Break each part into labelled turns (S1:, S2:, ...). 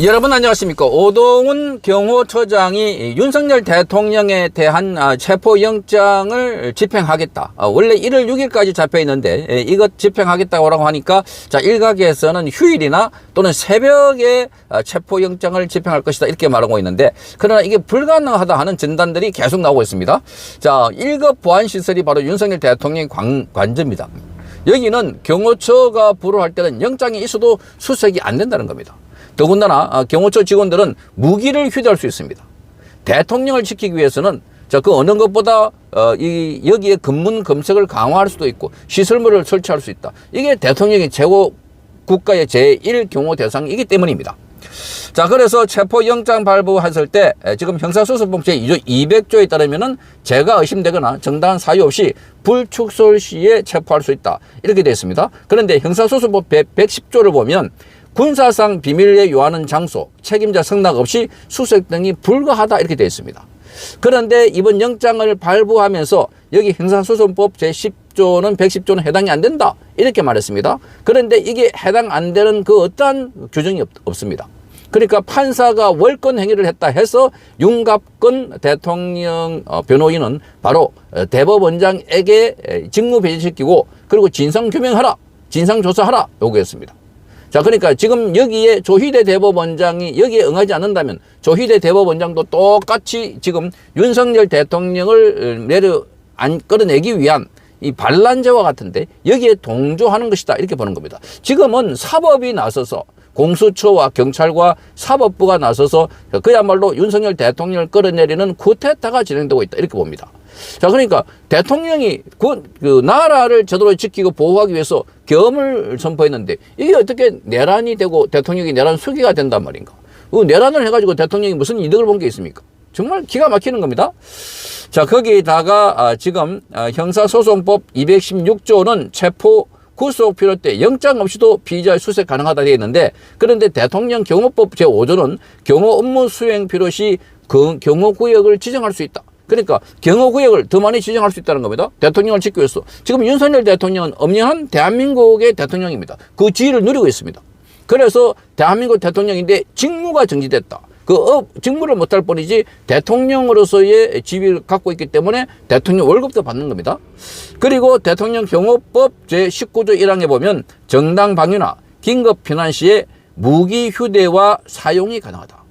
S1: 여러분 안녕하십니까. 오동훈 경호처장이 윤석열 대통령에 대한 체포영장을 집행하겠다. 원래 1월 6일까지 잡혀 있는데 이것 집행하겠다고 하니까 자, 일각에서는 휴일이나 또는 새벽에 체포영장을 집행할 것이다 이렇게 말하고 있는데, 그러나 이게 불가능하다 하는 진단들이 계속 나오고 있습니다. 자, 1급 보안시설이 바로 윤석열 대통령의 관저입니다. 여기는 경호처가 불허할 때는 영장이 있어도 수색이 안 된다는 겁니다. 더군다나 경호처 직원들은 무기를 휴대할 수 있습니다. 대통령을 지키기 위해서는 그 어느 것보다 여기에 검문 검색을 강화할 수도 있고 시설물을 설치할 수 있다. 이게 대통령이 최고 국가의 제1 경호 대상이기 때문입니다. 자, 그래서 체포영장 발부했을 때 지금 형사소송법 제2조 200조에 따르면은 죄가 의심되거나 정당한 사유 없이 불축소 시에 체포할 수 있다 이렇게 되어 있습니다. 그런데 형사소송법 110조를 보면 군사상 비밀에 요하는 장소, 책임자 승낙 없이 수색 등이 불가하다 이렇게 되어 있습니다. 그런데 이번 영장을 발부하면서 여기 형사소송법 제10조는 110조는 해당이 안 된다 이렇게 말했습니다. 그런데 이게 해당 안 되는 그 어떠한 규정이 없습니다. 그러니까 판사가 월권 행위를 했다 해서 윤갑근 대통령 변호인은 바로 대법원장에게 직무 배제시키고 그리고 진상규명하라, 진상조사하라 요구했습니다. 자, 그러니까 지금 여기에 조희대 대법원장이 여기에 응하지 않는다면 조희대 대법원장도 똑같이 지금 윤석열 대통령을 끌어내기 위한 이 반란죄와 같은데 여기에 동조하는 것이다 이렇게 보는 겁니다. 지금은 사법이 나서서 공수처와 경찰과 사법부가 나서서 그야말로 윤석열 대통령을 끌어내리는 쿠데타가 진행되고 있다 이렇게 봅니다. 자, 그러니까 대통령이 그 나라를 제대로 지키고 보호하기 위해서 계엄을 선포했는데 이게 어떻게 내란이 되고 대통령이 내란 수기가 된단 말인가? 내란을 해가지고 대통령이 무슨 이득을 본 게 있습니까? 정말 기가 막히는 겁니다. 자, 거기에다가 지금 형사소송법 216조는 체포 구속 필요 때 영장 없이도 피의자의 수색 가능하다 되어 있는데, 그런데 대통령 경호법 제5조는 경호 업무 수행 필요 시 경호구역을 지정할 수 있다. 그러니까 경호구역을 더 많이 지정할 수 있다는 겁니다. 대통령을 지키기 위해서. 지금 윤석열 대통령은 엄연한 대한민국의 대통령입니다. 그 지위를 누리고 있습니다. 그래서 대한민국 대통령인데 직무가 정지됐다. 직무를 못할 뿐이지 대통령으로서의 지위를 갖고 있기 때문에 대통령 월급도 받는 겁니다. 그리고 대통령 경호법 제19조 1항에 보면 정당 방위나 긴급 피난 시에 무기 휴대와 사용이 가능하다.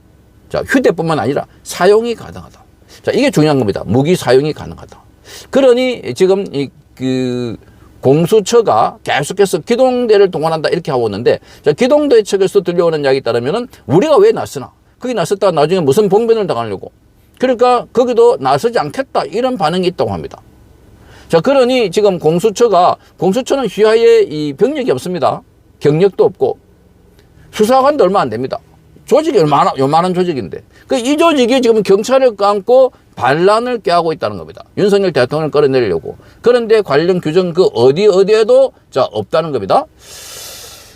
S1: 자, 휴대뿐만 아니라 사용이 가능하다. 자, 이게 중요한 겁니다. 무기 사용이 가능하다. 그러니 지금 공수처가 계속해서 기동대를 동원한다 이렇게 하고 있는데, 자, 기동대 측에서 들려오는 이야기에 따르면은 우리가 왜 나서나? 거기 나섰다가 나중에 무슨 봉변을 당하려고. 그러니까 거기도 나서지 않겠다 이런 반응이 있다고 합니다. 자, 그러니 지금 공수처는 휘하에 이 병력이 없습니다. 경력도 없고 수사관도 얼마 안 됩니다. 조직이 요만한 조직인데 이 조직이 지금 경찰을 깎고 반란을 꾀하고 있다는 겁니다. 윤석열 대통령을 끌어내리려고. 그런데 관련 규정 어디에도 없다는 겁니다.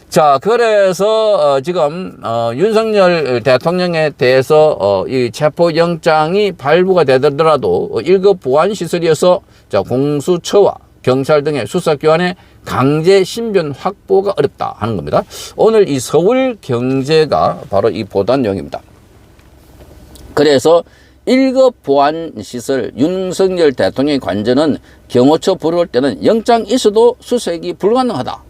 S1: 자, 그래서 지금 윤석열 대통령에 대해서 이 체포영장이 발부가 되더라도 1급 보안시설이어서 공수처와 경찰 등의 수사기관의 강제 신변 확보가 어렵다 하는 겁니다. 오늘 이 서울경제가 바로 이 보도한 내용입니다. 그래서 1급 보안시설 윤석열 대통령의 관저는 경호처 불허할 때는 영장 있어도 수색이 불가능하다.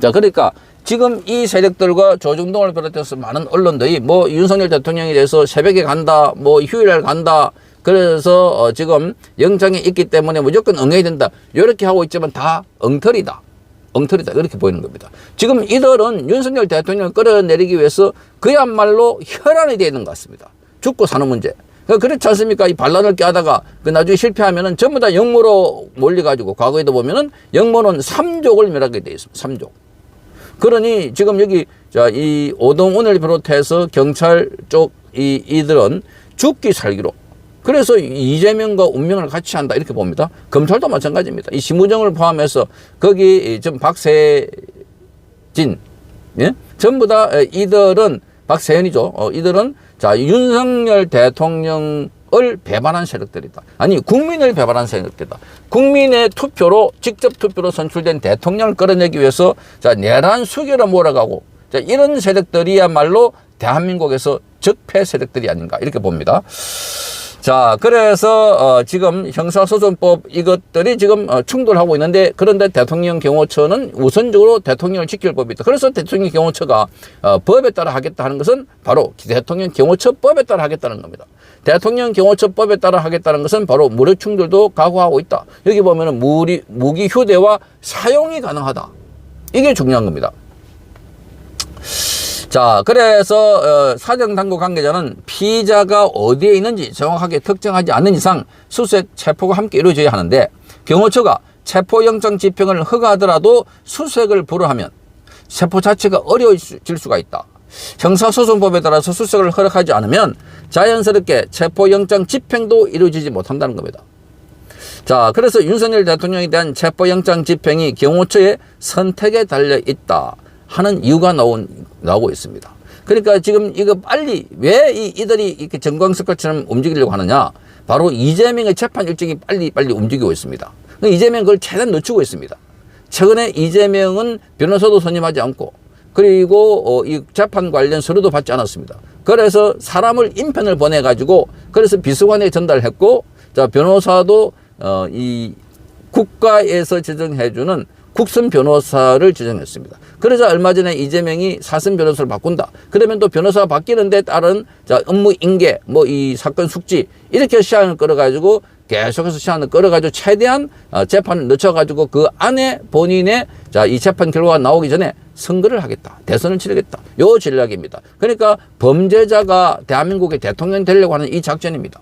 S1: 자, 그러니까 지금 이 세력들과 조중동을 비롯해서 많은 언론들이 윤석열 대통령에 대해서 새벽에 간다, 휴일날 간다, 그래서 지금 영장이 있기 때문에 무조건 응해야 된다 이렇게 하고 있지만 다 엉터리다 이렇게 보이는 겁니다. 지금 이들은 윤석열 대통령을 끌어내리기 위해서 그야말로 혈안이 되어 있는 것 같습니다. 죽고 사는 문제. 그렇지 않습니까? 이 반란을 꾀하다가 나중에 실패하면은 전부 다 영모로 몰려가지고 과거에도 보면은 영모는 3족을 멸하게 되어 있습니다. 3족. 그러니 지금 여기 이 오동훈을 비롯해서 경찰 쪽 이들은 죽기 살기로, 그래서 이재명과 운명을 같이 한다 이렇게 봅니다. 검찰도 마찬가지입니다. 이 심우정을 포함해서 거기 좀 박세진, 예? 전부 다 이들은 박세현이죠. 이들은 윤석열 대통령을 배반한 세력들이다. 아니, 국민을 배반한 세력들이다. 국민의 투표로, 직접 투표로 선출된 대통령을 끌어내기 위해서 내란 수교로 몰아가고 자, 이런 세력들이야말로 대한민국에서 적폐 세력들이 아닌가 이렇게 봅니다. 자, 그래서 지금 형사소송법 이것들이 지금 충돌하고 있는데, 그런데 대통령 경호처는 우선적으로 대통령을 지킬 법이 있다. 그래서 대통령 경호처가 법에 따라 하겠다 하는 것은 바로 대통령 경호처법에 따라 하겠다는 겁니다. 대통령 경호처법에 따라 하겠다는 것은 바로 무력 충돌도 각오하고 있다. 여기 보면은 무기 휴대와 사용이 가능하다. 이게 중요한 겁니다. 자, 그래서 사정당국 관계자는 피의자가 어디에 있는지 정확하게 특정하지 않는 이상 수색, 체포가 함께 이루어져야 하는데, 경호처가 체포영장 집행을 허가하더라도 수색을 불허하면 체포 자체가 어려워질 수가 있다. 형사소송법에 따라서 수색을 허락하지 않으면 자연스럽게 체포영장 집행도 이루어지지 못한다는 겁니다. 자, 그래서 윤석열 대통령에 대한 체포영장 집행이 경호처의 선택에 달려 있다 하는 이유가 나오고 있습니다. 그러니까 지금 이거 빨리 왜 이들이 이렇게 정광석처럼 움직이려고 하느냐? 바로 이재명의 재판 일정이 빨리 움직이고 있습니다. 이재명 그걸 최대한 늦추고 있습니다. 최근에 이재명은 변호사도 선임하지 않고, 그리고 이 재판 관련 서류도 받지 않았습니다. 그래서 사람을 인편을 보내가지고, 그래서 비서관에 전달했고, 자, 변호사도 이 국가에서 지정해주는 국선 변호사를 지정했습니다. 그래서 얼마 전에 이재명이 사선 변호사를 바꾼다. 그러면 또 변호사가 바뀌는데 따른 업무 인계, 이 사건 숙지, 이렇게 시한을 끌어가지고 계속해서 시한을 끌어가지고 최대한 재판을 늦춰가지고 그 안에 본인의 이 재판 결과가 나오기 전에 선거를 하겠다. 대선을 치르겠다. 요 전략입니다. 그러니까 범죄자가 대한민국의 대통령이 되려고 하는 이 작전입니다.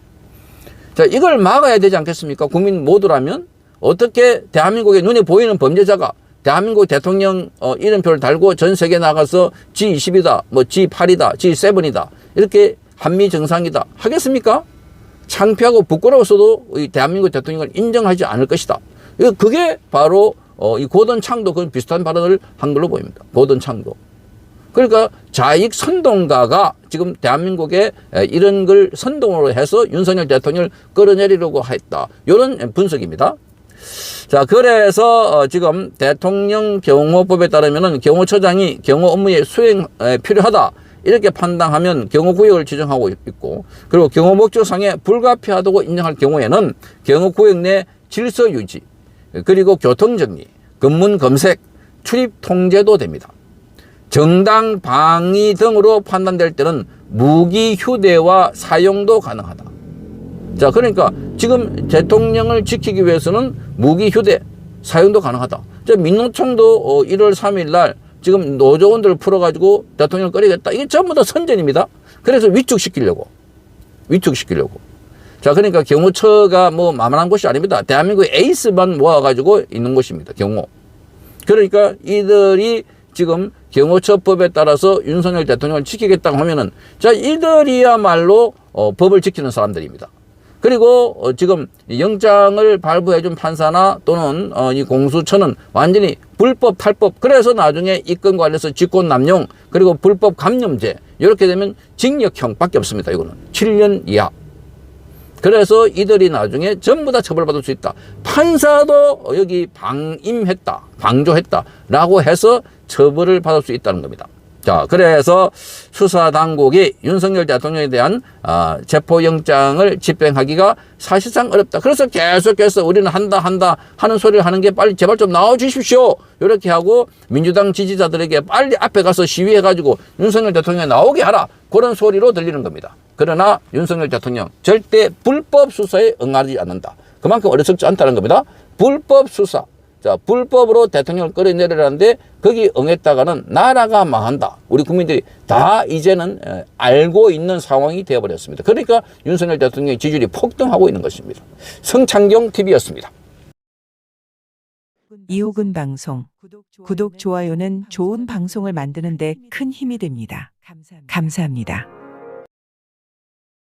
S1: 자, 이걸 막아야 되지 않겠습니까? 국민 모두라면. 어떻게 대한민국에 눈에 보이는 범죄자가 대한민국 대통령 이름표를 달고 전 세계에 나가서 G20이다, G8이다, G7이다, 이렇게 한미 정상이다 하겠습니까? 창피하고 부끄러워서도 이 대한민국 대통령을 인정하지 않을 것이다. 그게 바로 이 고던 창도 그런 비슷한 발언을 한 걸로 보입니다. 고던 창도. 그러니까 자익 선동가가 지금 대한민국에 이런 걸 선동으로 해서 윤석열 대통령을 끌어내리려고 했다. 이런 분석입니다. 자, 그래서 지금 대통령 경호법에 따르면은 경호처장이 경호 업무의 수행에 필요하다 이렇게 판단하면 경호구역을 지정하고 있고, 그리고 경호 목적상에 불가피하다고 인정할 경우에는 경호구역 내 질서 유지, 그리고 교통정리, 검문 검색, 출입 통제도 됩니다. 정당 방위 등으로 판단될 때는 무기 휴대와 사용도 가능하다. 자, 그러니까 지금 대통령을 지키기 위해서는 무기 휴대, 사용도 가능하다. 민노총도 1월 3일 날 지금 노조원들을 풀어가지고 대통령을 끌어야겠다. 이게 전부 다 선전입니다. 그래서 위축시키려고. 자, 그러니까 경호처가 만만한 곳이 아닙니다. 대한민국의 에이스만 모아가지고 있는 곳입니다. 경호. 그러니까 이들이 지금 경호처법에 따라서 윤석열 대통령을 지키겠다고 하면은, 자, 이들이야말로 법을 지키는 사람들입니다. 그리고 지금 영장을 발부해준 판사나 또는 이 공수처는 완전히 불법 탈법, 그래서 나중에 이건 관련해서 직권남용, 그리고 불법 감염죄, 이렇게 되면 징역형밖에 없습니다. 이거는 7년 이하. 그래서 이들이 나중에 전부 다 처벌받을 수 있다. 판사도 여기 방조했다라고 해서 처벌을 받을 수 있다는 겁니다. 자, 그래서 수사당국이 윤석열 대통령에 대한 체포영장을 집행하기가 사실상 어렵다. 그래서 계속해서 우리는 한다 하는 소리를 하는 게 빨리 제발 좀 나와주십시오. 이렇게 하고 민주당 지지자들에게 빨리 앞에 가서 시위해가지고 윤석열 대통령이 나오게 하라. 그런 소리로 들리는 겁니다. 그러나 윤석열 대통령 절대 불법 수사에 응하지 않는다. 그만큼 어리석지 않다는 겁니다. 불법 수사. 자, 불법으로 대통령을 끌어내리라는데 거기 응했다가는 나라가 망한다. 우리 국민들이 다 이제는 알고 있는 상황이 되어버렸습니다. 그러니까 윤석열 대통령의 지지율이 폭등하고 있는 것입니다. 성창경 TV였습니다.
S2: 이호근 방송. 구독, 좋아요는 좋은 방송을 만드는 데 큰 힘이 됩니다. 감사합니다.